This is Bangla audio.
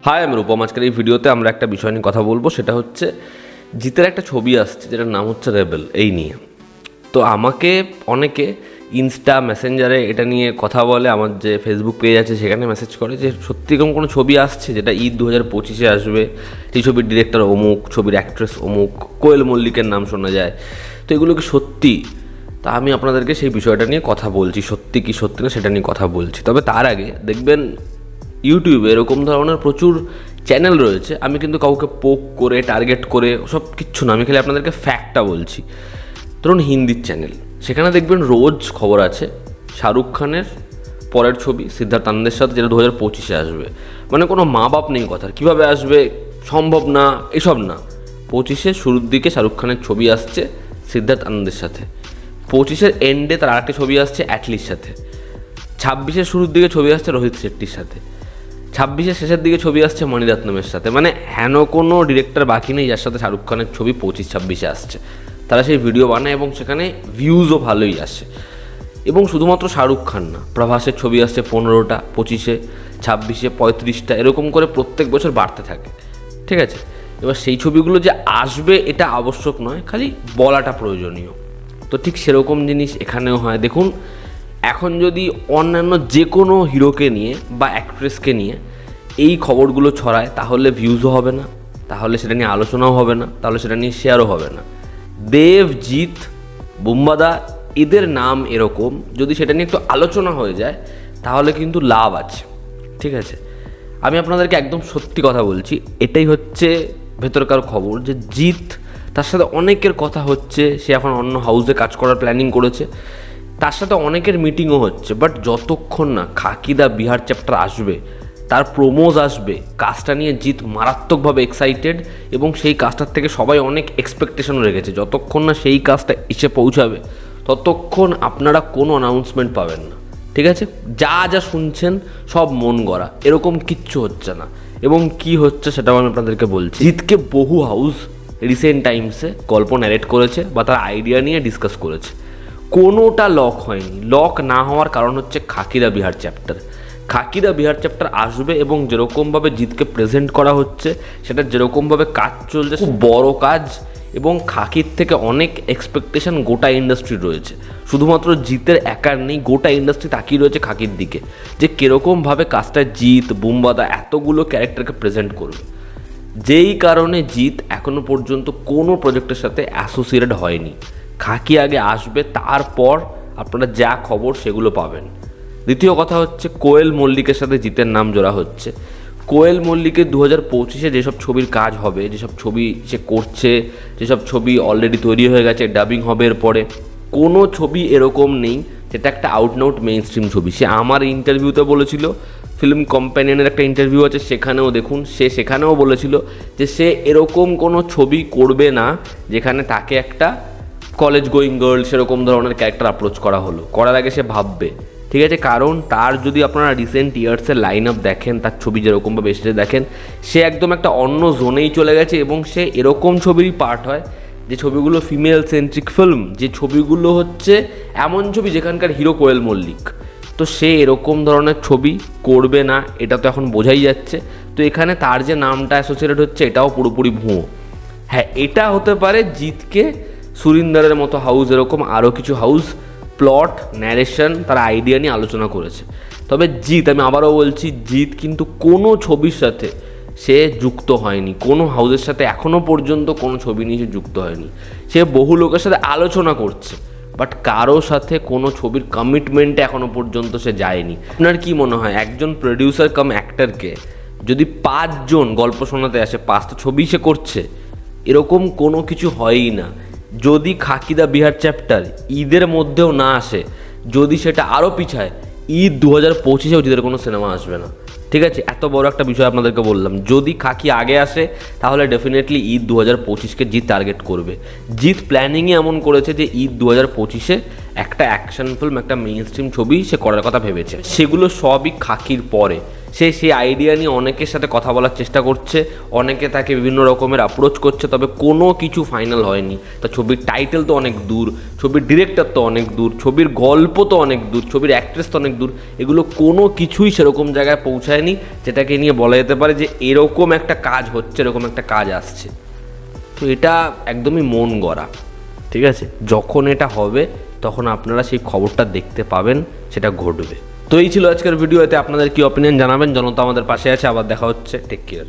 হাই, আমি রূপম। আজকের এই ভিডিওতে আমরা একটা বিষয় নিয়ে কথা বলবো, সেটা হচ্ছে জিতের একটা ছবি আসছে যেটার নাম হচ্ছে রেবেল, এই নিয়ে। তো আমাকে অনেকে ইনস্টা মেসেঞ্জারে এটা নিয়ে কথা বলে, আমার যে ফেসবুক পেজ আছে সেখানে মেসেজ করে যে সত্যি এরকম কোনো ছবি আসছে যেটা ঈদ 2025-এ আসবে, সেই ছবির ডিরেক্টর অমুক, ছবির অ্যাক্ট্রেস অমুক, কোয়েল মল্লিকের নাম শোনা যায়, তো এগুলো কি সত্যি? তা আমি আপনাদেরকে সেই বিষয়টা নিয়ে কথা বলছি, সত্যি কি সত্যি না সেটা নিয়ে কথা বলছি। তবে তার আগে দেখবেন ইউটিউবে এরকম ধরনের প্রচুর চ্যানেল রয়েছে, আমি কিন্তু কাউকে পোক করে টার্গেট করে সব কিচ্ছু না, আমি খালি আপনাদেরকে ফ্যাক্টটা বলছি। ধরুন হিন্দির চ্যানেল, সেখানে দেখবেন রোজ খবর আছে শাহরুখ খানের পরের ছবি সিদ্ধার্থ আনন্দের সাথে, যেটা 2025-এ আসবে। মানে কোনো মা বাপ নেই কথার, কীভাবে আসবে, সম্ভব না, এসব না। 25-এর শুরুর দিকে শাহরুখ খানের ছবি আসছে সিদ্ধার্থ আনন্দের সাথে, 25-এর এন্ডে তার আরেকটা ছবি আসছে অ্যাটলির সাথে, 26-এর শুরুর দিকে ছবি আসছে রোহিত শেট্টির সাথে, 26-এর শেষের দিকে ছবি আসছে মণিরত্নমের সাথে। মানে হেন কোনো ডিরেক্টর বাকি নেই যার সাথে শাহরুখ খানের ছবি 25-26-এ আসছে। তারা সেই ভিডিও বানায় এবং সেখানে ভিউজও ভালোই আসে। এবং শুধুমাত্র শাহরুখ খান না, প্রভাসের ছবি আসছে 15টা, 25-এ, 26-এ 35টা, এরকম করে প্রত্যেক বছর বাড়তে থাকে। ঠিক আছে, এবার সেই ছবিগুলো যে আসবে এটা আবশ্যক নয়, খালি বলাটা প্রয়োজনীয়। তো ঠিক সেরকম জিনিস এখানেও হয়। দেখুন, এখন যদি অন্যান্য যে কোনো হিরোকে নিয়ে বা অ্যাক্ট্রেসকে নিয়ে এই খবরগুলো ছড়ায়, তাহলে ভিউজও হবে না, তাহলে সেটা নিয়ে আলোচনাও হবে না, তাহলে সেটা নিয়ে শেয়ারও হবে না। দেব, জিৎ, বুম্বাদা, এদের নাম এরকম, যদি সেটা নিয়ে একটু আলোচনা হয়ে যায় তাহলে কিন্তু লাভ আছে। ঠিক আছে, আমি আপনাদেরকে একদম সত্যি কথা বলছি, এটাই হচ্ছে ভেতরকার খবর যে জিৎ, তার সাথে অনেকের কথা হচ্ছে, সে এখন অন্য হাউসে কাজ করার প্ল্যানিং করেছে, তার সাথে অনেকের মিটিংও হচ্ছে। বাট যতক্ষণ না খাকিদা বিহার চ্যাপ্টার আসবে, তার প্রোমোজ আসবে, কাজটা নিয়ে জিৎ মারাত্মকভাবে এক্সাইটেড এবং সেই কাজটার থেকে সবাই অনেক এক্সপেকটেশন রেখেছে, যতক্ষণ না সেই কাজটা এসে পৌঁছাবে ততক্ষণ আপনারা কোনো অ্যানাউন্সমেন্ট পাবেন না। ঠিক আছে, যা যা শুনছেন সব মন গড়া, এরকম কিচ্ছু হচ্ছে না। এবং কি হচ্ছে সেটাও আমি আপনাদেরকে বলছি। জিৎকে বহু হাউস রিসেন্ট টাইমসে গল্প ন্যারেট করেছে বা তার আইডিয়া নিয়ে ডিসকাস করেছে, কোনোটা লক হয়নি। লক না হওয়ার কারণ হচ্ছে খাকিদা বিহার চ্যাপ্টার। খাকিদা বিহার চ্যাপ্টার আসবে এবং যেরকমভাবে জিতকে প্রেজেন্ট করা হচ্ছে, সেটা যেরকমভাবে কাজ চলছে, খুব বড় কাজ, এবং খাকির থেকে অনেক এক্সপেকটেশন গোটা ইন্ডাস্ট্রি রয়েছে। শুধুমাত্র জিতের একার নেই, গোটা ইন্ডাস্ট্রি তাকিয়ে রয়েছে খাকির দিকে যে কীরকমভাবে কাজটা জিৎ, বুম্বাদা এতগুলো ক্যারেক্টারকে প্রেজেন্ট করবে। যেই কারণে জিৎ এখনও পর্যন্ত কোনো প্রজেক্টের সাথে অ্যাসোসিয়েটেড হয়নি। খাকি আগে আসবে, তারপর আপনারা যা খবর সেগুলো পাবেন। দ্বিতীয় কথা হচ্ছে কোয়েল মল্লিকের সাথে জিতের নাম জোড়া হচ্ছে। কোয়েল মল্লিকের 2025-এ যেসব ছবির কাজ হবে, যেসব ছবি সে করছে, যেসব ছবি অলরেডি তৈরি হয়ে গেছে, ডাবিং হবে এরপরে, কোনো ছবি এরকম নেই যেটা একটা out and out main stream ছবি। সে আমার ইন্টারভিউতে বলেছিল, ফিল্ম কম্প্যানিয়নের একটা ইন্টারভিউ আছে সেখানেও দেখুন, সে সেখানেও বলেছিল যে সে এরকম কোনো ছবি করবে না যেখানে তাকে একটা কলেজ গোয়িং গার্ল সেরকম ধরনের ক্যারেক্টার অ্যাপ্রোচ করা হলো। করার আগে সে ভাববে। ঠিক আছে, কারণ তার যদি আপনারা রিসেন্ট ইয়ার্সের লাইন আপ দেখেন, তার ছবি যেরকমভাবে এসেছে দেখেন, সে একদম একটা অন্য জোনেই চলে গেছে এবং সে এরকম ছবিরই পার্ট হয় যে ছবিগুলো ফিমেল সেন্ট্রিক ফিল্ম, যে ছবিগুলো হচ্ছে এমন ছবি যেখানকার হিরো কোয়েল মল্লিক। তো সে এরকম ধরনের ছবি করবে না, এটা তো এখন বোঝাই যাচ্ছে। তো এখানে তার যে নামটা অ্যাসোসিয়েটেড হচ্ছে এটাও পুরোপুরি ভুয়ো। হ্যাঁ, এটা হতে পারে জিতকে সুরিন্দারের মতো হাউস, এরকম আরও কিছু হাউস প্লট, ন্যারেশন, তার আইডিয়া নিয়ে আলোচনা করেছে। তবে জিৎ, আমি আবারও বলছি, জিৎ কিন্তু কোনো ছবির সাথে সে যুক্ত হয়নি, কোনো হাউসের সাথে এখনও পর্যন্ত কোনো ছবি নিয়ে সে যুক্ত হয়নি। সে বহু লোকের সাথে আলোচনা করছে, বাট কারো সাথে কোনো ছবির কমিটমেন্টে এখনও পর্যন্ত সে যায়নি। আপনার কি মনে হয়, একজন প্রডিউসার কাম অ্যাক্টরকে যদি 5 জন গল্প শোনাতে আসে, 5টা ছবি সে করছে, এরকম কোনো কিছু হয়ই না। যদি খাকিদা বিহার চ্যাপ্টার ঈদের মধ্যেও না আসে, যদি সেটা আরও পিছায়, ঈদ 2025-এও জিতের কোনো সিনেমা আসবে না। ঠিক আছে, এত বড় একটা বিষয় আপনাদেরকে বললাম। যদি খাকি আগে আসে তাহলে ডেফিনেটলি ঈদ 2025-কে জিত টার্গেট করবে। জিত প্ল্যানিংয়ে এমন করেছে যে ঈদ 2025-এ একটা অ্যাকশন ফিল্ম, একটা মেইন স্ট্রিম ছবি সে করার কথা ভেবেছে। সেগুলো সবই খাকির পরে সে সেই আইডিয়া নিয়ে অনেকের সাথে কথা বলার চেষ্টা করছে, অনেকে তাকে বিভিন্ন রকমের অ্যাপ্রোচ করছে, তবে কোনো কিছু ফাইনাল হয়নি। তা ছবির টাইটেল তো অনেক দূর, ছবির ডিরেক্টর তো অনেক দূর, ছবির গল্প তো অনেক দূর, ছবির অ্যাক্ট্রেস তো অনেক দূর, এগুলো কোনো কিছুই সেরকম জায়গায় পৌঁছায়নি যেটাকে নিয়ে বলা যেতে পারে যে এরকম একটা কাজ হচ্ছে, এরকম একটা কাজ আসছে। তো এটা একদমই মন গড়া, ঠিক আছে? যখন এটা হবে তখন আপনারা সেই খবরটা দেখতে পাবেন, সেটা ঘটবে। তো এই ছিল আজকের ভিডিও। এতে আপনাদের কি অপিনিয়ন জানাবেন। জনতা আমাদের পাশে আছে। আবার দেখা হচ্ছে। Take care.